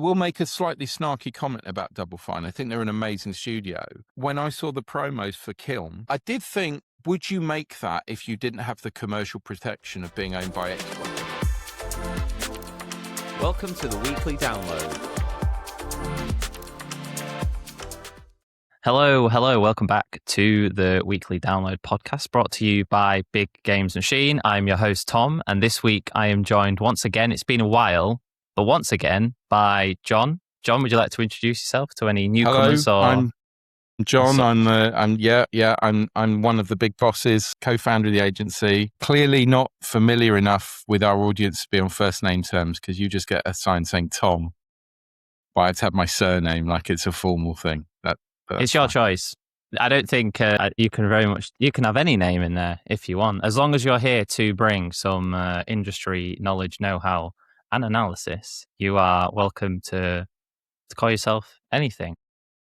will make a slightly snarky comment about Double Fine. I think they're an amazing studio. When I saw the promos for Kiln, I did think, would you make that if you didn't have the commercial protection of being owned by Xbox? Welcome to the weekly download. Hello, welcome back to the Weekly Download podcast brought to you by Big Games Machine. I'm your host, Tom, and this week I am joined once again, it's been a while, but once again by John. John, would you like to introduce yourself to any newcomers? Hello, I'm John. So- I'm one of the big bosses, co-founder of the agency. Clearly not familiar enough with our audience to be on first name terms because you just get a sign saying Tom, but I have to have my surname like it's a formal thing. It's your choice. I don't think you can have any name in there if you want, as long as you're here to bring some industry knowledge, know-how, and analysis. You are welcome to call yourself anything.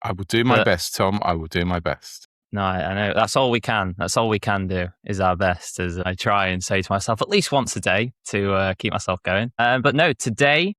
I will do my best, Tom. I will do my best. No, I know. That's all we can. That's all we can do is our best, as I try and say to myself at least once a day to keep myself going. But no, today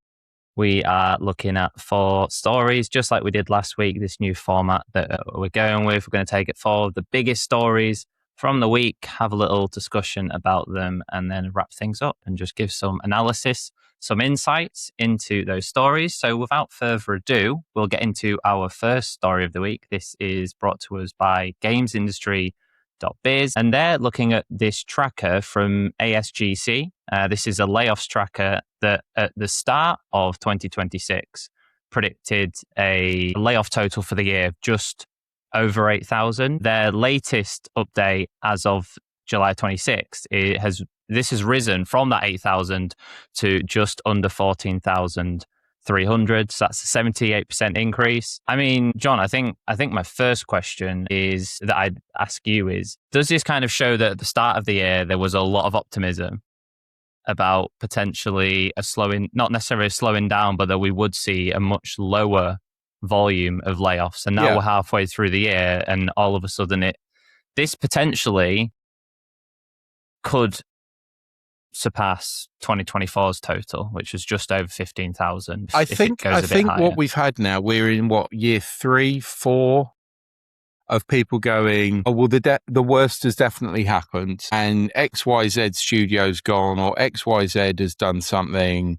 we are looking at 4 stories, just like we did last week, this new format that we're going with. We're going to take it forward, the biggest stories from the week, have a little discussion about them, and then wrap things up and just give some analysis, some insights into those stories. So without further ado, we'll get into our first story of the week. This is brought to us by gamesindustry.biz, and they're looking at this tracker from ASGC. This is a layoffs tracker that at the start of 2026 predicted a layoff total for the year of just over 8,000. Their latest update as of July 26th, this has risen from that 8,000 to just under 14,300. So that's a 78% increase. I mean, John, I think my first question is that I'd ask you is, does this kind of show that at the start of the year, there was a lot of optimism about potentially not necessarily a slowing down, but that we would see a much lower volume of layoffs? And now we're halfway through the year, and all of a sudden this potentially could surpass 2024's total, which was just over 15,000. I think what we've had now, we're in year 3, 4 of people going, oh, well, the worst has definitely happened, and XYZ studio's gone, or XYZ has done something,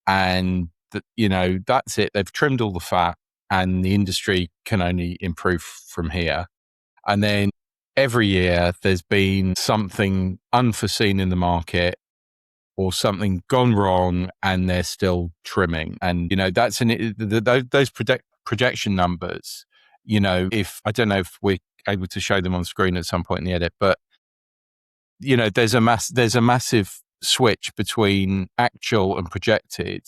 and that's it. They've trimmed all the fat, and the industry can only improve from here. And then every year there's been something unforeseen in the market, or something gone wrong, and they're still trimming. And that's those projection numbers. If I don't know if we're able to show them on screen at some point in the edit, but there's a massive switch between actual and projected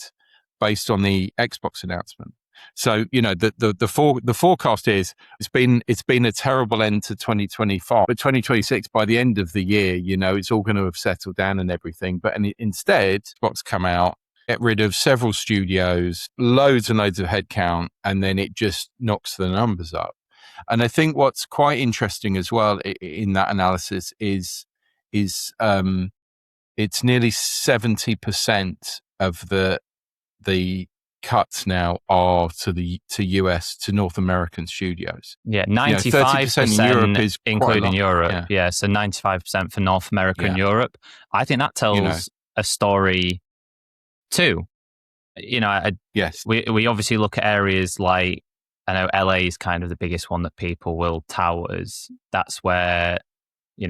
based on the Xbox announcement. So the forecast is it's been a terrible end to 2025, but 2026 by the end of the year, it's all going to have settled down and everything. But instead, Xbox come out, get rid of several studios, loads and loads of headcount, and then it just knocks the numbers up. And I think what's quite interesting as well in that analysis is it's nearly 70% of the cuts now are to North American studios. Yeah, 95% in Europe is including Europe. Yeah, so 95% for North America and Europe. I think that tells a story too. Yes. We obviously look at areas like, I know LA is kind of the biggest one that people will tout as. That's where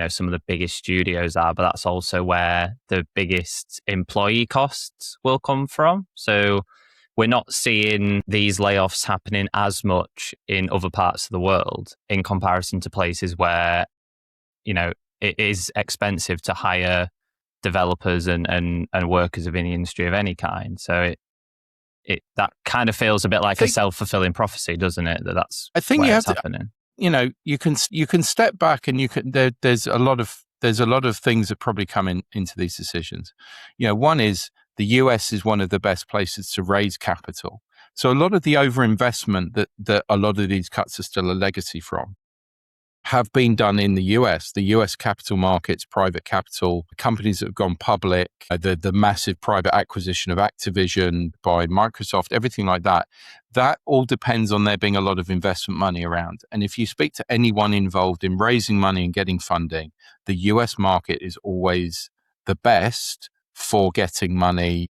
some of the biggest studios are, but that's also where the biggest employee costs will come from. So we're not seeing these layoffs happening as much in other parts of the world in comparison to places where, it is expensive to hire developers and workers within the industry of any kind. So that kind of feels a bit like a self-fulfilling prophecy, doesn't it? That's happening. You can step back, and there's a lot of things that probably come into these decisions. One is the US is one of the best places to raise capital. So a lot of the overinvestment that a lot of these cuts are still a legacy from have been done in the US. The US capital markets, private capital, companies that have gone public, the massive private acquisition of Activision by Microsoft, everything like that, that all depends on there being a lot of investment money around. And if you speak to anyone involved in raising money and getting funding, the US market is always the best for getting money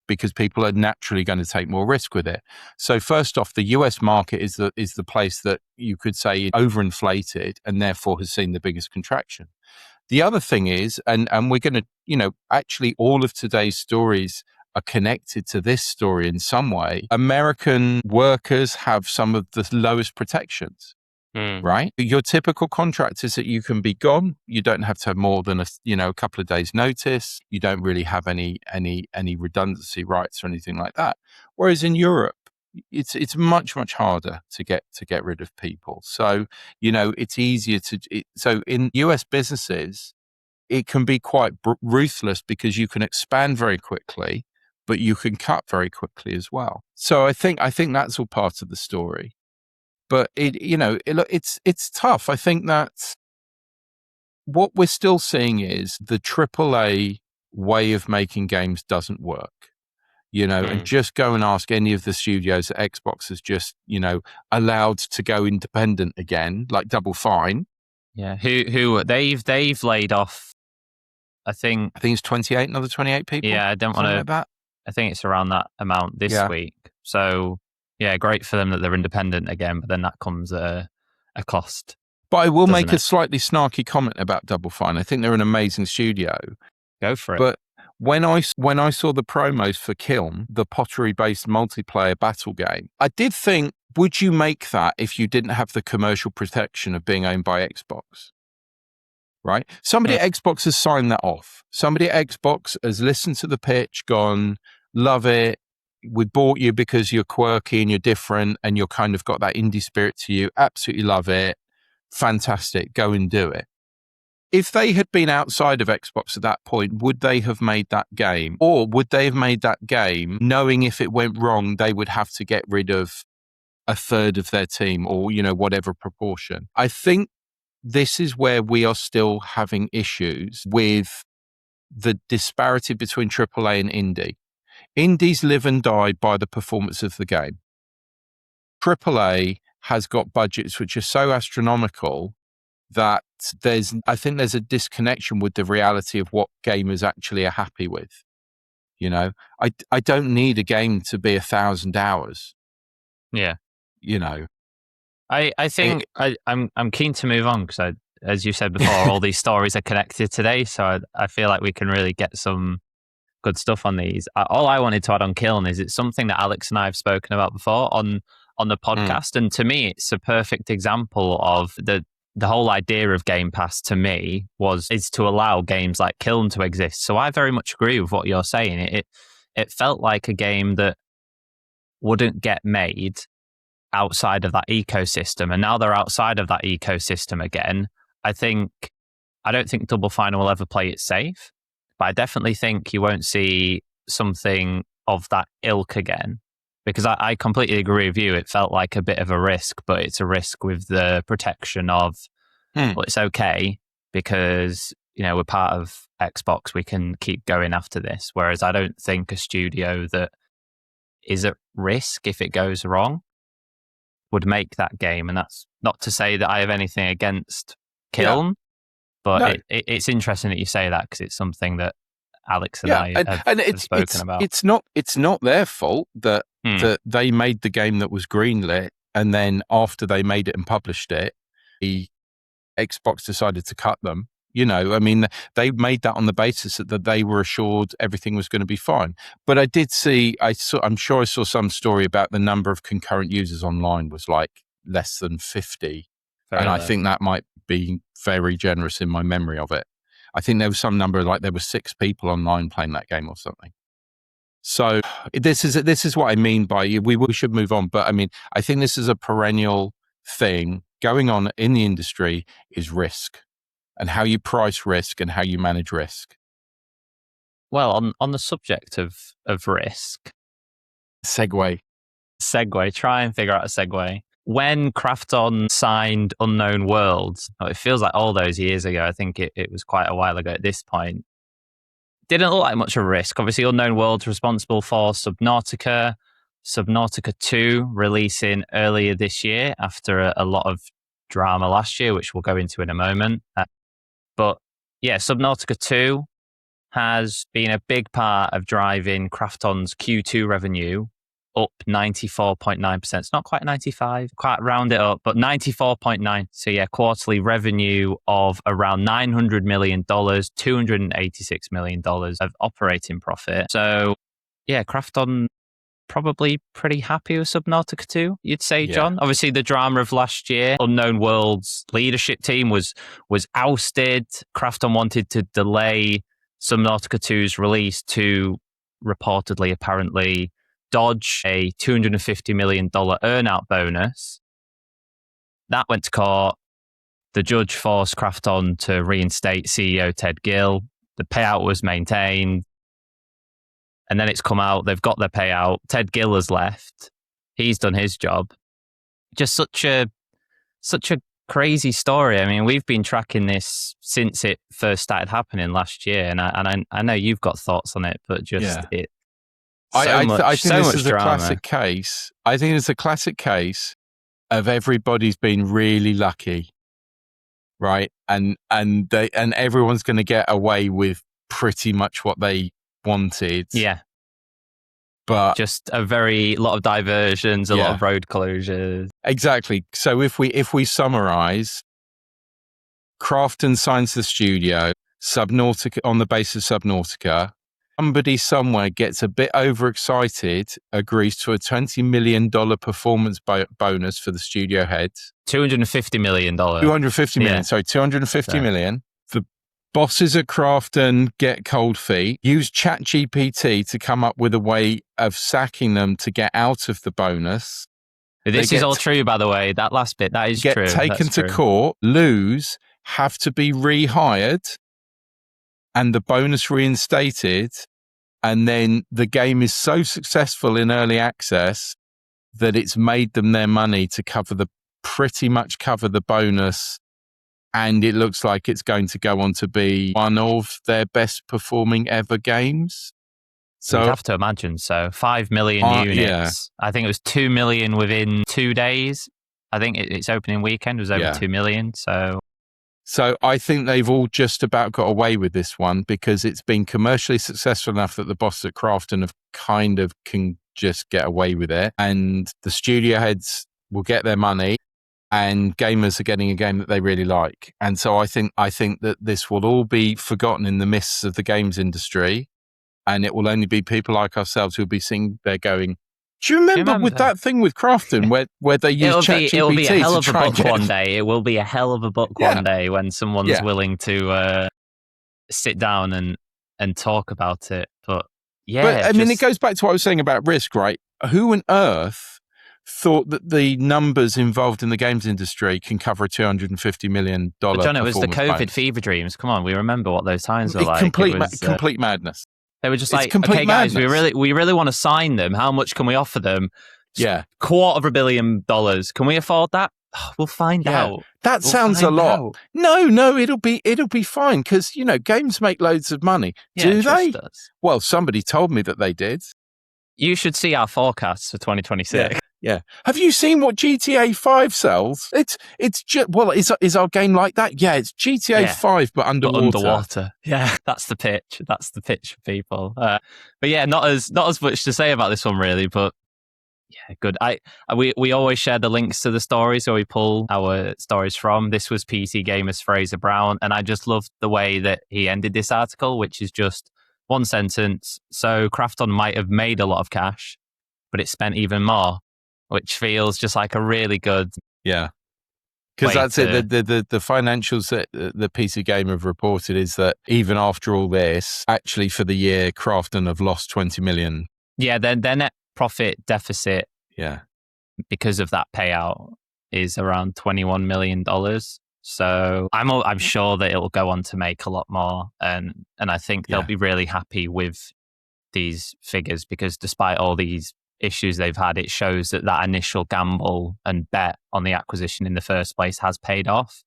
because people are naturally going to take more risk with it. So first off, the US market is the place that you could say overinflated and therefore has seen the biggest contraction. The other thing is, and we're going to, actually all of today's stories are connected to this story in some way. American workers have some of the lowest protections. Right? Your typical contract is that you can be gone. You don't have to have more than a couple of days notice. You don't really have any redundancy rights or anything like that. Whereas in Europe, it's much, much harder to get rid of people. So, it's easier so in US businesses, it can be quite ruthless because you can expand very quickly, but you can cut very quickly as well. So I think that's all part of the story. But it's tough. I think that what we're still seeing is the AAA way of making games doesn't work. And just go and ask any of the studios that Xbox has just, allowed to go independent again, like Double Fine. Yeah, who they've laid off. I think it's 28, another 28 people. Yeah, I don't want to. Like that. I think it's around that amount this week. So. Yeah, great for them that they're independent again, but then that comes at a cost. But I will make a slightly snarky comment about Double Fine. I think they're an amazing studio. Go for it. But when I saw the promos for Kiln, the pottery-based multiplayer battle game, I did think, would you make that if you didn't have the commercial protection of being owned by Xbox? Right? Somebody at Xbox has signed that off. Somebody at Xbox has listened to the pitch, gone, love it. We bought you because you're quirky and you're different and you're kind of got that indie spirit to you. Absolutely love it. Fantastic. Go and do it. If they had been outside of Xbox at that point, would they have made that game? Or would they have made that game knowing if it went wrong, they would have to get rid of a third of their team or, whatever proportion? I think this is where we are still having issues with the disparity between AAA and indie. Indies live and die by the performance of the game. AAA has got budgets which are so astronomical that I think there's a disconnection with the reality of what gamers actually are happy with. I don't need a game to be 1,000 hours. Yeah. I think I'm keen to move on because as you said before, all these stories are connected today. So I feel like we can really get some good stuff on these. All I wanted to add on Kiln is it's something that Alex and I have spoken about before on the podcast. And to me, it's a perfect example of the whole idea of Game Pass to me is to allow games like Kiln to exist. So I very much agree with what you're saying. It felt like a game that wouldn't get made outside of that ecosystem. And now they're outside of that ecosystem again. I don't think Double Fine will ever play it safe. But I definitely think you won't see something of that ilk again. Because I completely agree with you. It felt like a bit of a risk, but it's a risk with the protection of, well, it's okay because, we're part of Xbox. We can keep going after this. Whereas I don't think a studio that is at risk if it goes wrong would make that game. And that's not to say that I have anything against Kiln. But no. It's interesting that you say that because it's something that Alex and I have spoken about. It's not their fault that they made the game that was greenlit, and then after they made it and published it, the Xbox decided to cut them. They made that on the basis that they were assured everything was going to be fine. But I did I'm sure I saw some story about the number of concurrent users online was like less than 50. I think that might be very generous in my memory of it. I think there was some number, like there were 6 people online playing that game or something. So this is what I mean by we should move on. But I think this is a perennial thing going on in the industry is risk and how you price risk and how you manage risk. Well, on the subject of risk. Segue. Try and figure out a segue. when Krafton signed Unknown Worlds, it feels like all those years ago. I think it was quite a while ago at this point. Didn't look like much of a risk. Obviously, Unknown Worlds responsible for Subnautica 2 releasing earlier this year after a lot of drama last year, which we'll go into in a moment. But yeah, Subnautica 2 has been a big part of driving Krafton's Q2 revenue up 94.9%. It's not quite 95, quite round it up, but 94.9. So yeah, quarterly revenue of around $900 million, $286 million of operating profit. So yeah, Krafton probably pretty happy with Subnautica 2, you'd say, John. Obviously, the drama of last year, Unknown Worlds leadership team was ousted. Krafton wanted to delay Subnautica 2's release to reportedly, apparently, dodge a $250 million earnout bonus. That went to court. The judge forced Krafton to reinstate CEO Ted Gill. The payout was maintained. And then it's come out, they've got their payout. Ted Gill has left. He's done his job. Just such a crazy story. I mean, we've been tracking this since it first started happening last year. And I know you've got thoughts on it, but just it. I think this is a classic case. I think it's a classic case of everybody's been really lucky, right? And everyone's going to get away with pretty much what they wanted. Yeah. But just a lot of diversions, a lot of road closures. Exactly. So if we summarize, Krafton signs the studio, Subnautica on the basis of Subnautica. Somebody somewhere gets a bit overexcited, agrees to a $20 million performance bonus for the studio heads. $250 million. $250 million. Yeah. Sorry, $250 million. The bosses at Krafton get cold feet, use ChatGPT to come up with a way of sacking them to get out of the bonus. This is all true, by the way. That last bit, that is true. Get taken to court, lose, have to be rehired, and the bonus reinstated, and then the game is so successful in early access that it's made them their money to pretty much cover the bonus, and it looks like it's going to go on to be one of their best performing ever games. So you'd have to imagine so. 5 million units. Yeah. I think it was 2 million within 2 days. I think its opening weekend was over 2 million. So I think they've all just about got away with this one because it's been commercially successful enough that the bosses at Krafton have kind of can just get away with it. And the studio heads will get their money and gamers are getting a game that they really like. And so I think that this will all be forgotten in the mists of the games industry. And it will only be people like ourselves who'll be sitting there going, do you remember with that thing with Krafton where they used ChatGPT It'll be a hell of a book one day. It will be a hell of a book one day when someone's willing to sit down and talk about it. But I mean, it goes back to what I was saying about risk, right? Who on earth thought that the numbers involved in the games industry can cover a $250 million But John, it was the COVID bonus. fever dreams. Come on, we remember what those times were like. Complete madness. They were just like, okay, guys, we really want to sign them. How much can we offer them? $250 million. Can we afford that? We'll find out. That sounds a lot. Out. No, it'll be fine because games make loads of money. Do they? Well, somebody told me that they did. You should see our forecasts for 2026. Yeah. Have you seen what GTA 5 sells? Is our game like that? Yeah, it's GTA 5 but underwater. Yeah, that's the pitch. That's the pitch for people. But yeah, not as much to say about this one really, but yeah, good. We always share the links to the stories where we pull our stories from. This was PC Gamer's Fraser Brown, and I just loved the way that he ended this article, which is just one sentence. So Krafton might have made a lot of cash, but it spent even more, which feels just like a really good because that's it. The financials that the PC Gamer have reported is that even after all this, actually for the year, Krafton have lost 20 million. Yeah, their net profit deficit because of that payout is around $21 million. So I'm sure that it'll go on to make a lot more, and I think they'll be really happy with these figures because despite all these issues they've had, it shows that that initial gamble and bet on the acquisition in the first place has paid off.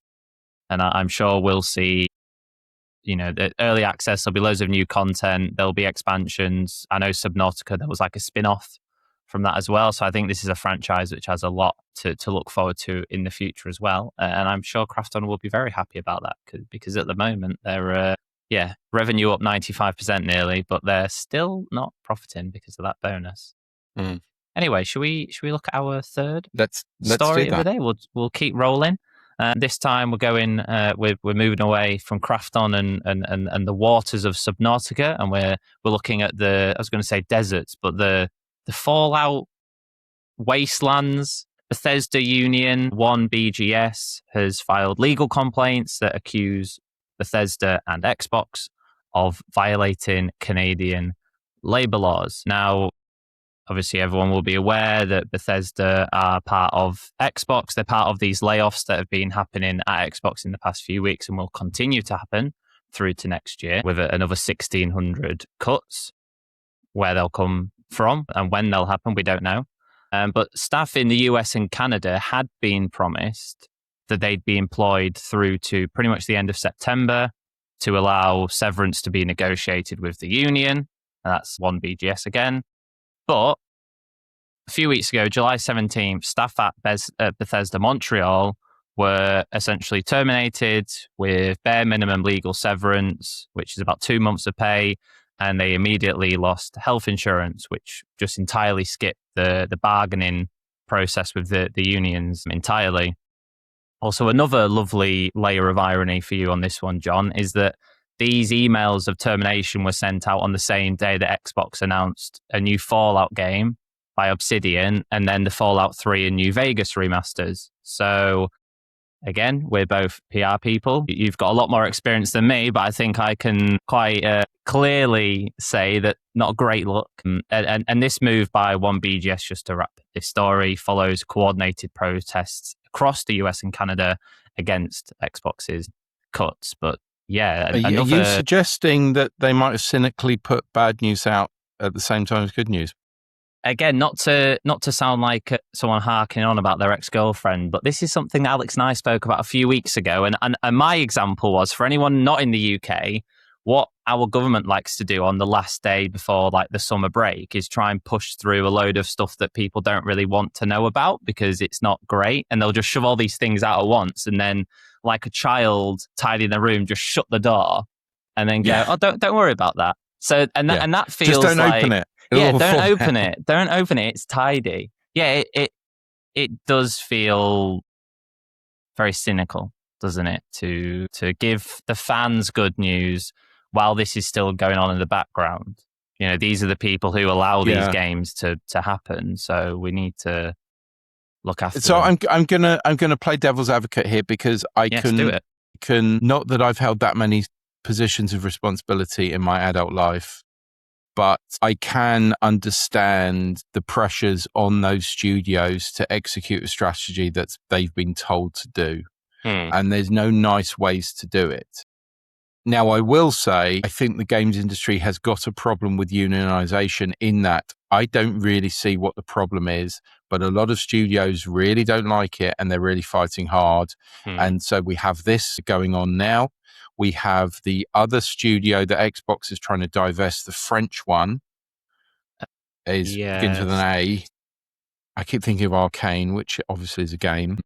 And I'm sure we'll see, the early access, there'll be loads of new content, there'll be expansions. I know Subnautica, there was like a spin-off from that as well. So I think this is a franchise which has a lot to look forward to in the future as well. And I'm sure Krafton will be very happy about that because at the moment they're, revenue up 95% nearly, but they're still not profiting because of that bonus. Mm. Anyway, should we look at our third Let's story do of the that. day? We'll keep rolling. This time we're going. We're moving away from Krafton and the waters of Subnautica, and we're looking at I was going to say deserts, but the Fallout wastelands. Bethesda Union 1 BGS has filed legal complaints that accuse Bethesda and Xbox of violating Canadian labor laws. Now, obviously, everyone will be aware that Bethesda are part of Xbox. They're part of these layoffs that have been happening at Xbox in the past few weeks and will continue to happen through to next year with another 1,600 cuts. Where they'll come from and when they'll happen, we don't know. But staff in the US and Canada had been promised that they'd be employed through to pretty much the end of September to allow severance to be negotiated with the union. And that's 1 BGS again. But a few weeks ago, July 17th, staff at Bethesda Montreal were essentially terminated with bare minimum legal severance, which is about 2 months of pay, and they immediately lost health insurance, which just entirely skipped the bargaining process with the unions entirely. Also, another lovely layer of irony for you on this one, John, is that these emails of termination were sent out on the same day that Xbox announced a new Fallout game by Obsidian and then the Fallout 3 and New Vegas remasters. So, again, we're both PR people. You've got a lot more experience than me, but I think I can quite clearly say that not great luck. And this move by 1 BGS, just to wrap this story, follows coordinated protests across the US and Canada against Xbox's cuts. But yeah, Are you suggesting that they might have cynically put bad news out at the same time as good news? Again, not to sound like someone harking on about their ex-girlfriend, but this is something Alex and I spoke about a few weeks ago. And my example was, for anyone not in the UK, what our government likes to do on the last day before like the summer break is try and push through a load of stuff that people don't really want to know about because it's not great. And they'll just shove all these things out at once. And then like a child tidying the room, just shut the door and then go, oh, don't worry about that. So, and that feels just don't like, open it. Don't open it. Don't open it. It's tidy. Yeah, it does feel very cynical, doesn't it? To give the fans good news while this is still going on in the background. These are the people who allow these games to happen. So we need to look after. So them. I'm gonna play devil's advocate here because I can not that I've held that many positions of responsibility in my adult life, but I can understand the pressures on those studios to execute a strategy that they've been told to do. And there's no nice ways to do it. Now, I will say, I think the games industry has got a problem with unionization in that I don't really see what the problem is, but a lot of studios really don't like it and they're really fighting hard. And so we have this going on now. We have the other studio that Xbox is trying to divest, the French one, begins with an A. I keep thinking of Arcane, which obviously is a game.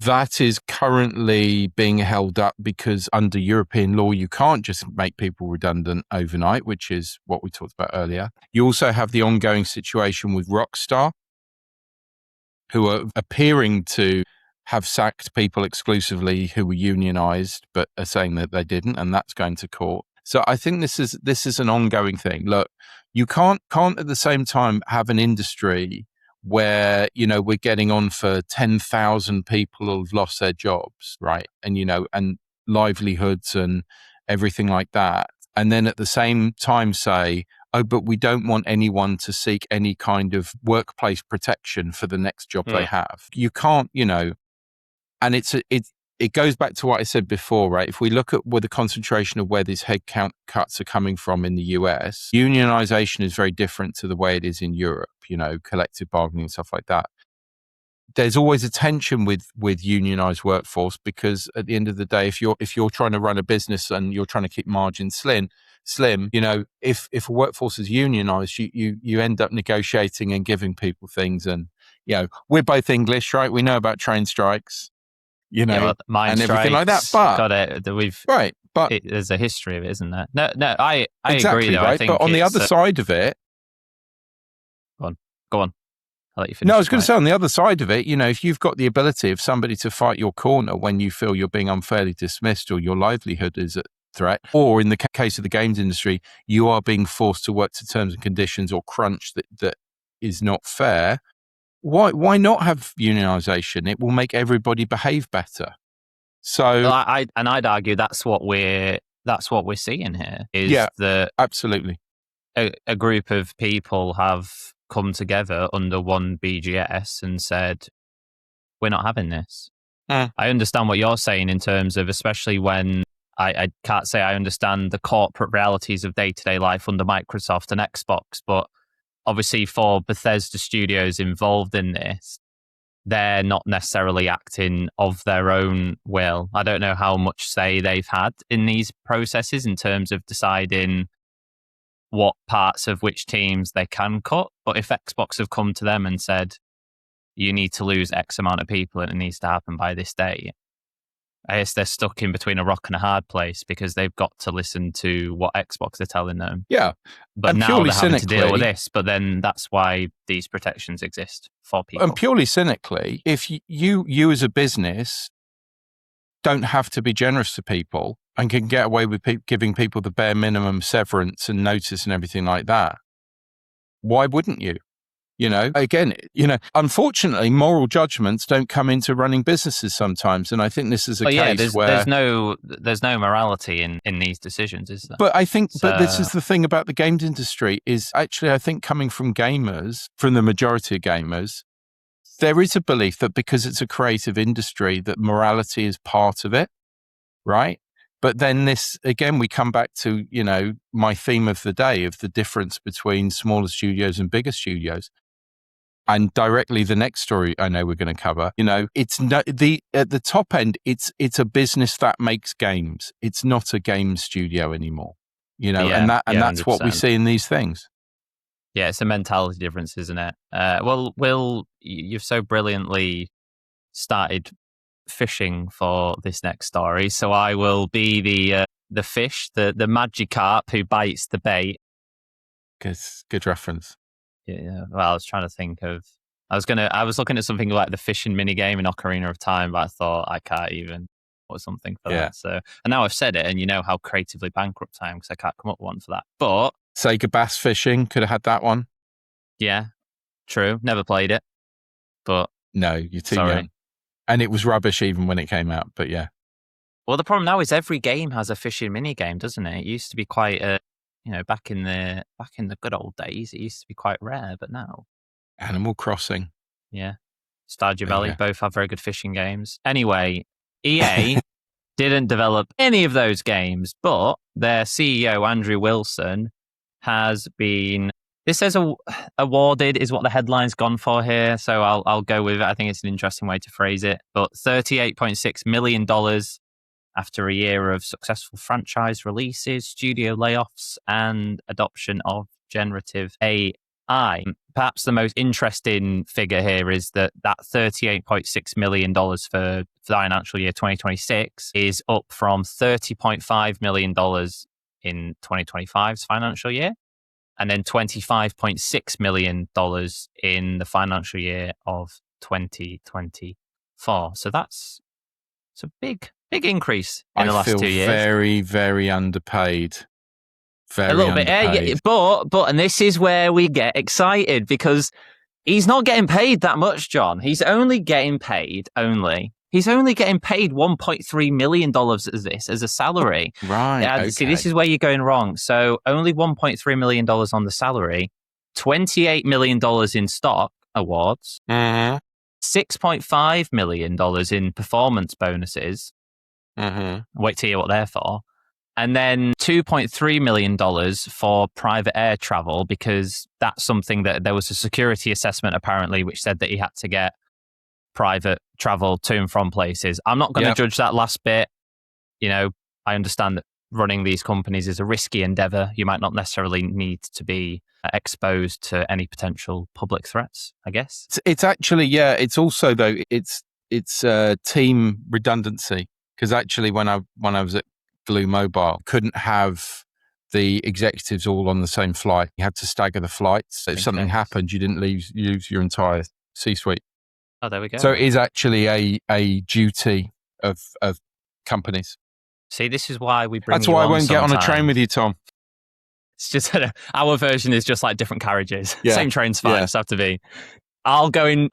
That is currently being held up because under European law, you can't just make people redundant overnight, which is what we talked about earlier. You also have the ongoing situation with Rockstar, who are appearing to have sacked people exclusively who were unionized, but are saying that they didn't, and that's going to court. So I think this is an ongoing thing. Look, you can't at the same time have an industry where, we're getting on for 10,000 people who've lost their jobs, right? And, and livelihoods and everything like that. And then at the same time say, oh, but we don't want anyone to seek any kind of workplace protection for the next job they have. You can't, and it goes back to what I said before, right? If we look at where the concentration of where these headcount cuts are coming from in the US, unionization is very different to the way it is in Europe, collective bargaining and stuff like that. There's always a tension with unionized workforce, because at the end of the day, if you're trying to run a business and you're trying to keep margins slim, if a workforce is unionized, you end up negotiating and giving people things. And we're both English, right? We know about train strikes, mine and strikes, everything like that. But got it. We've right, but there's a history of it, isn't there? No, I exactly, agree. Though right? I think but on the other side of it, go on. I'll let you finish. No, I was going to say, on the other side of it, if you've got the ability of somebody to fight your corner when you feel you're being unfairly dismissed or your livelihood is at threat, or in the case of the games industry, you are being forced to work to terms and conditions or crunch that is not fair, why not have unionization? It will make everybody behave better. So I'd argue that's what we're seeing here is that absolutely a group of people have come together under one BGS and said, we're not having this. I understand what you're saying in terms of, especially when I can't say I understand the corporate realities of day-to-day life under Microsoft and Xbox, but obviously for Bethesda studios involved in this, they're not necessarily acting of their own will. I don't know how much say they've had in these processes in terms of deciding what parts of which teams they can cut. But if Xbox have come to them and said, you need to lose X amount of people and it needs to happen by this day, I guess they're stuck in between a rock and a hard place, because they've got to listen to what Xbox are telling them. Yeah. But and now they're having to deal with this. But then that's why these protections exist for people. And purely cynically, if you as a business don't have to be generous to people and can get away with giving people the bare minimum severance and notice and everything like that, why wouldn't you? Again, unfortunately, moral judgments don't come into running businesses sometimes. And I think this is a case where there's no morality in these decisions, is there? But I think, but this is the thing about the games industry is actually, I think, coming from gamers, from the majority of gamers, there is a belief that because it's a creative industry, that morality is part of it, right? But then this, again, we come back to, my theme of the day of the difference between smaller studios and bigger studios. And directly the next story I know we're going to cover, it's at the top end, it's a business that makes games. It's not a game studio anymore, and that's 100%. What we see in these things. Yeah, it's a mentality difference, isn't it? Well, Will, you've so brilliantly started fishing for this next story, so I will be the fish, the Magikarp who bites the bait. Good reference. Yeah. Well, I was trying to think of. I was looking at something like the fishing minigame in Ocarina of Time, but I thought I can't even or something for that. So, and now I've said it, and you know how creatively bankrupt I am because I can't come up with one for that. But Sega Bass Fishing could have had that one. Yeah, true. Never played it, but no, you're too young. And it was rubbish even when it came out. But yeah. Well, the problem now is every game has a fishing minigame, doesn't it? It used to be quite back in the good old days, it used to be quite rare, but now Animal Crossing, Stardew Valley both have very good fishing games. Anyway, EA didn't develop any of those games, but their CEO Andrew Wilson has been. This says awarded is what the headline's gone for here, so I'll go with it. I think it's an interesting way to phrase it. But $38.6 million after a year of successful franchise releases, studio layoffs, and adoption of generative AI. Perhaps the most interesting figure here is that $38.6 million for financial year 2026 is up from $30.5 million in 2025's financial year, and then $25.6 million in the financial year of 2024. So that's a big increase in the last 2 years. Very, very underpaid. Very a little bit, but and this is where we get excited because he's not getting paid that much, John. He's only getting paid $1.3 million as a salary. Right. Okay. See, this is where you're going wrong. So only $1.3 million on the salary, $28 million in stock awards, $6.5 million in performance bonuses. Wait to hear what they're for. And then $2.3 million for private air travel, because that's something that there was a security assessment apparently which said that he had to get private travel to and from places. I'm not going to judge that last bit. You know, I understand that running these companies is a risky endeavor. You might not necessarily need to be exposed to any potential public threats, I guess. It's actually, it's also, though, it's team redundancy. Because actually, when I was at Glue Mobile, couldn't have the executives all on the same flight. You had to stagger the flights. So if something happened, you didn't lose your entire C-suite. Oh, there we go. So it is actually a duty of companies. See, this is why we bring That's you why on I won't get on a train with you, Tom. It's just our version is just like different carriages. Same train's fine. Just have to be. I'll go in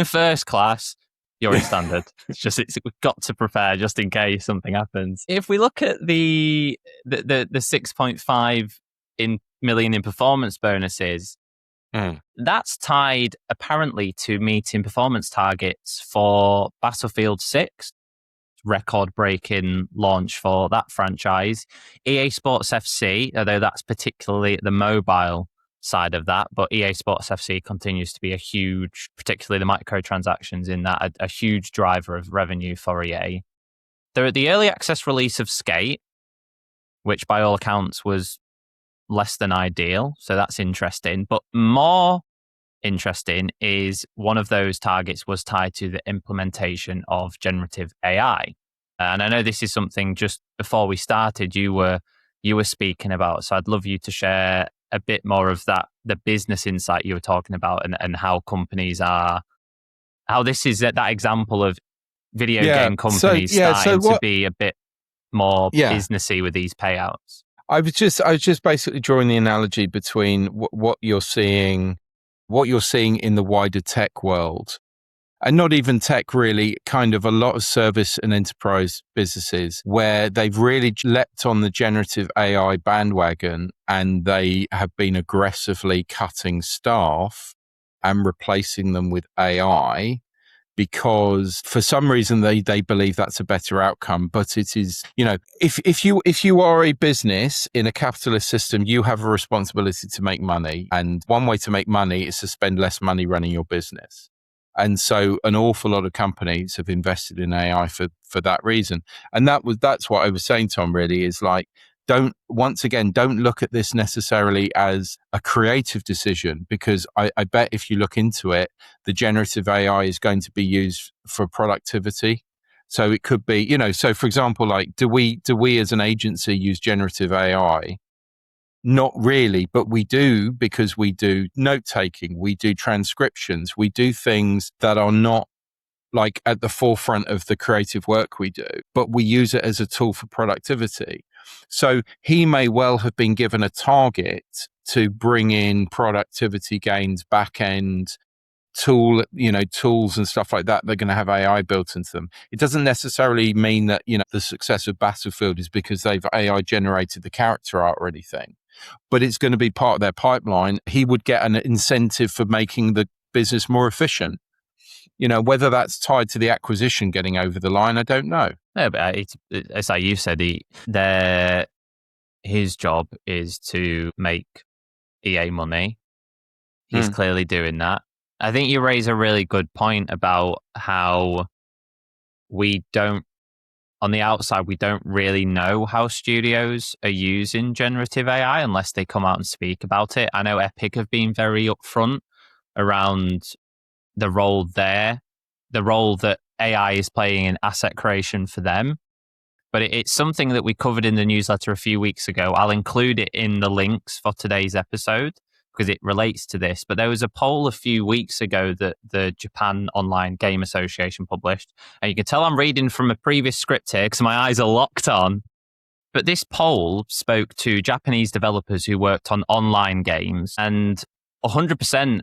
first class. You're in standard. We've got to prepare just in case something happens. If we look at the 6.5 million in performance bonuses, that's tied apparently to meeting performance targets for Battlefield 6, record-breaking launch for that franchise. EA Sports FC, although that's particularly the mobile side of that, but EA Sports FC continues to be a huge, particularly the microtransactions in that, a huge driver of revenue for EA. They're at the early access release of Skate, which by all accounts was less than ideal, so that's interesting. But more interesting is one of those targets was tied to the implementation of generative AI. And I know this is something just before we started you were speaking about, so I'd love you to share a bit more of that, the business insight you were talking about, and how companies how this is that example of video game companies starting to be a bit more businessy with these payouts. I was just basically drawing the analogy between what you're seeing in the wider tech world, and not even tech really, kind of a lot of service and enterprise businesses where they've really leapt on the generative AI bandwagon and they have been aggressively cutting staff and replacing them with AI because for some reason they believe that's a better outcome. But it is, if you are a business in a capitalist system, you have a responsibility to make money. And one way to make money is to spend less money running your business. And so an awful lot of companies have invested in AI for that reason. And that's what I was saying, Tom, really, is like, don't look at this necessarily as a creative decision, because I bet if you look into it, the generative AI is going to be used for productivity. So it could be, so for example, like, do we as an agency use generative AI? Not really, but we do, because we do note-taking, we do transcriptions, we do things that are not like at the forefront of the creative work we do, but we use it as a tool for productivity. So he may well have been given a target to bring in productivity gains, back-end tools and stuff like that. They're going to have AI built into them. It doesn't necessarily mean that, the success of Battlefield is because they've AI generated the character art or anything, but it's going to be part of their pipeline. He would get an incentive for making the business more efficient. Whether that's tied to the acquisition getting over the line, I don't know. No, but it's like you said, his job is to make EA money. He's clearly doing that. I think you raise a really good point about how on the outside, we don't really know how studios are using generative AI unless they come out and speak about it. I know Epic have been very upfront around the role that AI is playing in asset creation for them. But it's something that we covered in the newsletter a few weeks ago. I'll include it in the links for today's episode because it relates to this. But there was a poll a few weeks ago that the Japan Online Game Association published. And you can tell I'm reading from a previous script here because my eyes are locked on. But this poll spoke to Japanese developers who worked on online games, and 100%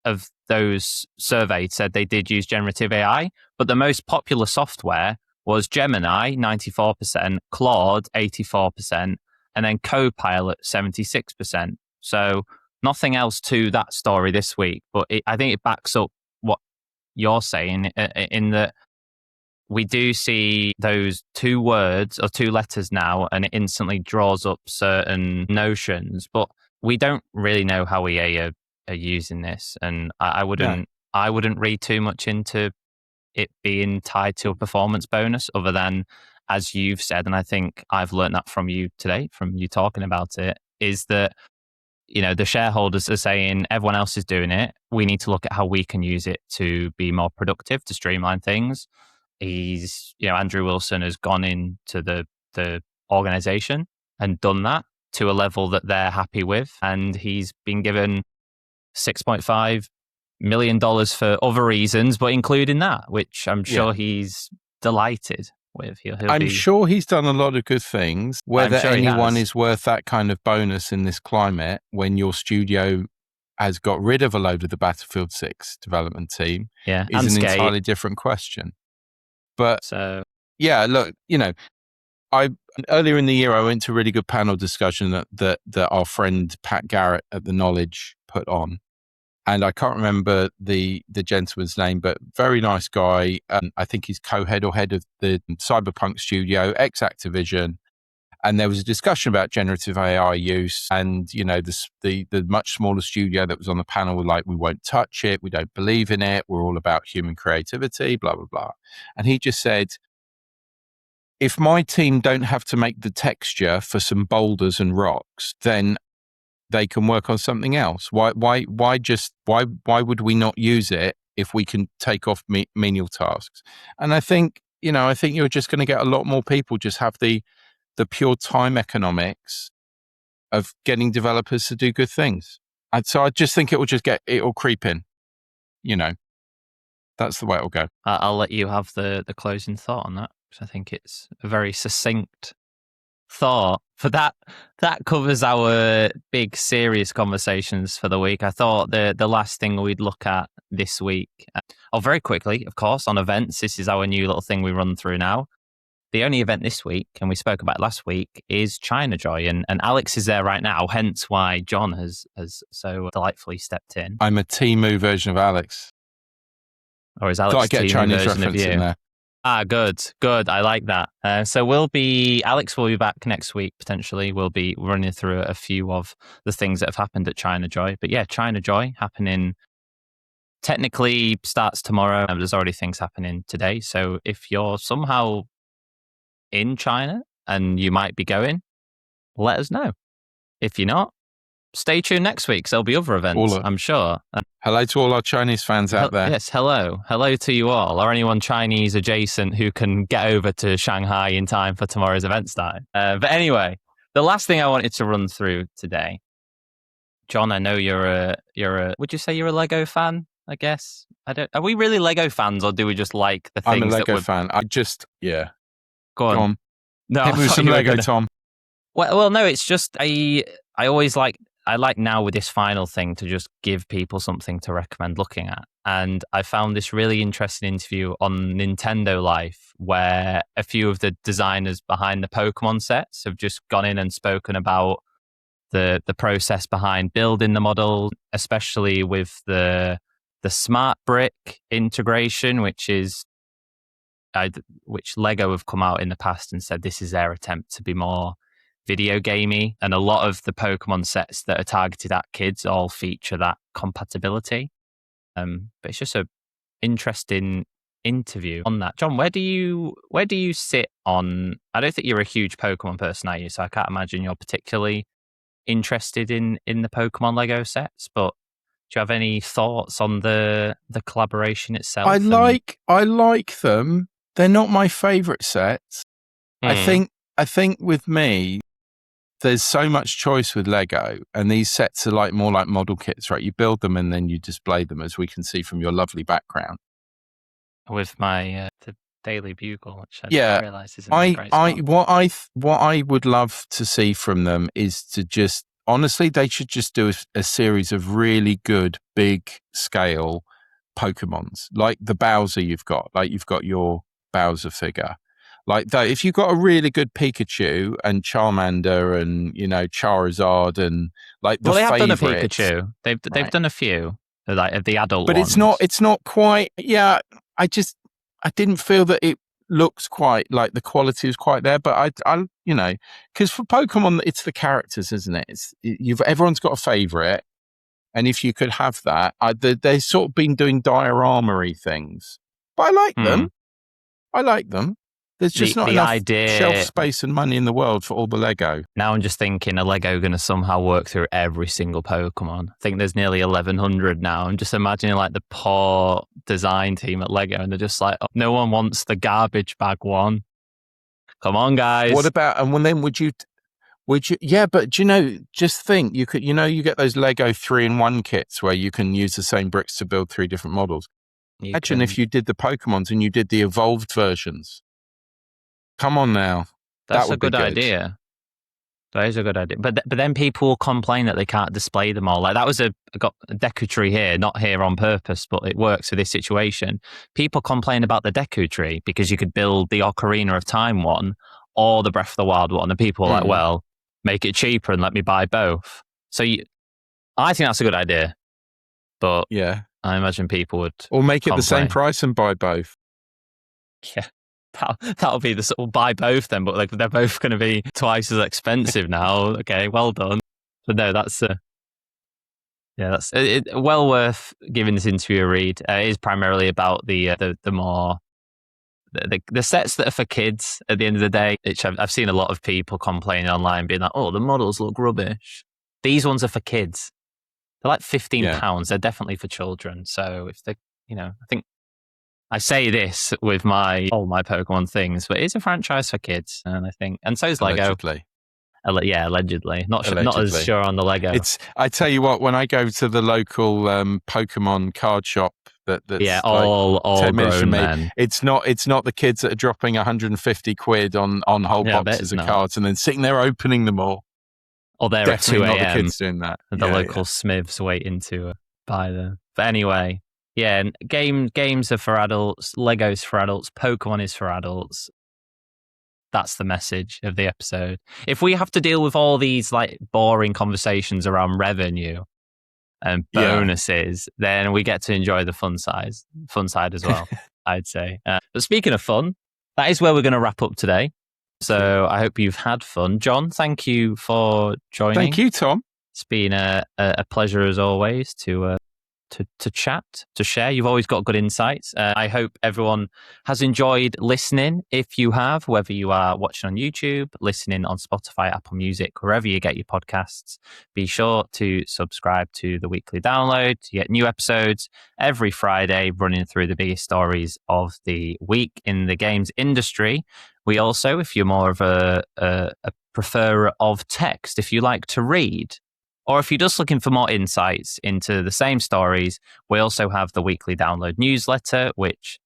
of those surveyed said they did use generative AI, but the most popular software was Gemini, 94%, Claude, 84%, and then Copilot, 76%. So nothing else to that story this week, but I think it backs up what you're saying, in that we do see those 2 words or 2 letters now, and it instantly draws up certain notions, but we don't really know how EA are using this, and I wouldn't read too much into it being tied to a performance bonus, other than, as you've said, and I think I've learned that from you today, from you talking about it, is that, the shareholders are saying everyone else is doing it. We need to look at how we can use it to be more productive, to streamline things. Andrew Wilson has gone into the organization and done that to a level that they're happy with. And he's been given $6.5 million for other reasons, but including that, which I'm sure he's delighted with. I'm sure he's done a lot of good things. Whether anyone is worth that kind of bonus in this climate when your studio has got rid of a load of the Battlefield 6 development team is an entirely different question. But look, earlier in the year, I went to a really good panel discussion that our friend Pat Garrett at The Knowledge put on. And I can't remember the gentleman's name, but very nice guy. I think he's co-head or head of the Cyberpunk studio, ex-Activision. And there was a discussion about generative AI use, and the much smaller studio that was on the panel were like, we won't touch it, we don't believe in it, we're all about human creativity, blah, blah, blah. And he just said, if my team don't have to make the texture for some boulders and rocks, then they can work on something else. Why would we not use it if we can take off menial tasks? And I think you're just going to get a lot more people just have the pure time economics of getting developers to do good things. And so I just think it'll creep in, that's the way it'll go. I'll let you have the closing thought on that, because I think it's a very succinct thought. For that covers our big serious conversations for the week. I thought the last thing we'd look at this week, very quickly, of course, on events. This is our new little thing we run through now. The only event this week, and we spoke about it last week, is China Joy, and Alex is there right now, hence why John has so delightfully stepped in. I'm a Temu version of Alex. Or is Alex a Chinese version of you? In there. Good. I like that. So Alex will be back next week, potentially. We'll be running through a few of the things that have happened at China Joy. But yeah, China Joy happening technically starts tomorrow. There's already things happening today. So if you're somehow in China and you might be going, let us know. If you're not, stay tuned next week, because there'll be other events, I'm sure. Hello to all our Chinese fans out there. Yes, hello. Hello to you all, or anyone Chinese adjacent who can get over to Shanghai in time for tomorrow's event start. But anyway, the last thing I wanted to run through today, John, I know would you say you're a Lego fan, I guess? Are we really Lego fans, or do we just like the things? I'm a Lego fan. Go on. No, hit me with some Lego, Tom. Well, no, it's just I like now with this final thing to just give people something to recommend looking at. And I found this really interesting interview on Nintendo Life, where a few of the designers behind the Pokemon sets have just gone in and spoken about the process behind building the model, especially with the smart brick integration, which Lego have come out in the past and said this is their attempt to be more video gamey, and a lot of the Pokemon sets that are targeted at kids all feature that compatibility. But it's just an interesting interview on that. John, where do you sit on? I don't think you're a huge Pokemon person, are you? So I can't imagine you're particularly interested in the Pokemon Lego sets. But do you have any thoughts on the collaboration itself? I like them. They're not my favorite sets. I think with me, there's so much choice with Lego, and these sets are more like model kits, right? You build them and then you display them, as we can see from your lovely background. With my the Daily Bugle, which I realise isn't a great spot. What I would love to see from them is to just, honestly, they should just do a series of really good, big scale Pokemons, like the Bowser you've got. Like you've got your Bowser figure. Like though, if you've got a really good Pikachu and Charmander and Charizard and like the they have done a favorites, Pikachu. They've done a few. like of the adult but ones. it's not quite. Yeah, I didn't feel that it looks quite like the quality is quite there. But I because for Pokemon, it's the characters, isn't it? Everyone's got a favorite, and if you could have that, they've sort of been doing diorama-y things, but I like them. I like them. There's just not enough shelf space and money in the world for all the Lego. Now I'm just thinking, are Lego going to somehow work through every single Pokemon? I think there's nearly 1,100 now. I'm just imagining like the poor design team at Lego, and they're just like, oh, no one wants the garbage bag one. Come on, guys. What about, and then would you, yeah, but just think, you could, you get those Lego 3-in-1 kits where you can use the same bricks to build 3 different models. Imagine if you did the Pokemons and you did the evolved versions. Come on now. That's a good idea. That is a good idea. But then people will complain that they can't display them all. Like that was I got a Deku tree here, not here on purpose, but it works for this situation. People complain about the Deku tree because you could build the Ocarina of Time one or the Breath of the Wild one. And people are like, well, make it cheaper and let me buy both. So I think that's a good idea. But yeah, I imagine people would. Or make it the same price and buy both. Yeah. That'll be the sort of buy both then, but like they're both going to be twice as expensive now. Okay, well done. But no, that's well worth giving this interview a read. It is primarily about the more the sets that are for kids at the end of the day. Which I've seen a lot of people complaining online, being like, "Oh, the models look rubbish." These ones are for kids. They're like £15. They're definitely for children. So if they, I think. I say this with all my Pokemon things, but it's a franchise for kids, and I think, and so is Lego. Allegedly. Allegedly. Not as sure on the Lego. I tell you what, when I go to the local Pokemon card shop, that's all 10 minutes from me, men. it's not the kids that are dropping 150 quid on whole boxes of cards and then sitting there opening them all. Or they're definitely at 2 a.m. not the kids doing that. The local Smiths waiting to buy them. But anyway. Yeah, and games are for adults, Lego's for adults, Pokemon is for adults. That's the message of the episode. If we have to deal with all these like boring conversations around revenue and bonuses, then we get to enjoy the fun side as well, I'd say. But speaking of fun, that is where we're going to wrap up today. So I hope you've had fun. John, thank you for joining. Thank you, Tom. It's been a pleasure as always to chat, to share. You've always got good insights. I hope everyone has enjoyed listening. If you have, whether you are watching on YouTube, listening on Spotify, Apple Music, wherever you get your podcasts, be sure to subscribe to the weekly download to get new episodes every Friday, running through the biggest stories of the week in the games industry. We also, if you're more of a preferer of text, if you like to read, or if you're just looking for more insights into the same stories, we also have the weekly download newsletter, which,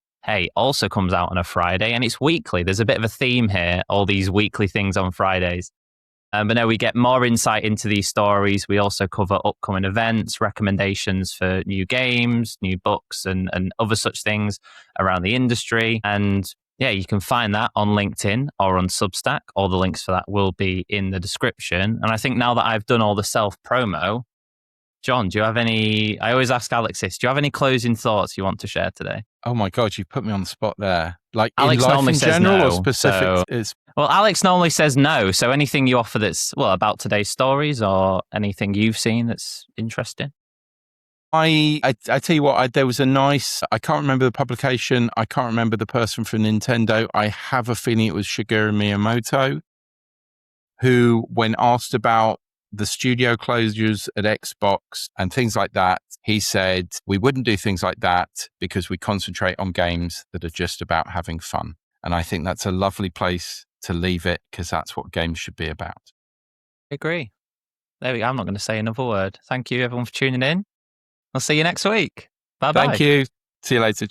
also comes out on a Friday, and it's weekly. There's a bit of a theme here, all these weekly things on Fridays. But no, we get more insight into these stories. We also cover upcoming events, recommendations for new games, new books, and other such things around the industry. And yeah, you can find that on LinkedIn or on Substack. All the links for that will be in the description. And I think now that I've done all the self-promo, John, do you have any... I always ask Alex this. Do you have any closing thoughts you want to share today? Oh my God, you put me on the spot there. Like Alex in life normally in says general no, or specific? Well, Alex normally says no. So anything you offer that's, about today's stories or anything you've seen that's interesting? I tell you what, there was a nice, I can't remember the publication, I can't remember the person from Nintendo. I have a feeling it was Shigeru Miyamoto, who, when asked about the studio closures at Xbox and things like that, he said, we wouldn't do things like that because we concentrate on games that are just about having fun. And I think that's a lovely place to leave it because that's what games should be about. I agree. There we go. I'm not going to say another word. Thank you everyone for tuning in. I'll see you next week. Bye-bye. Thank you. See you later.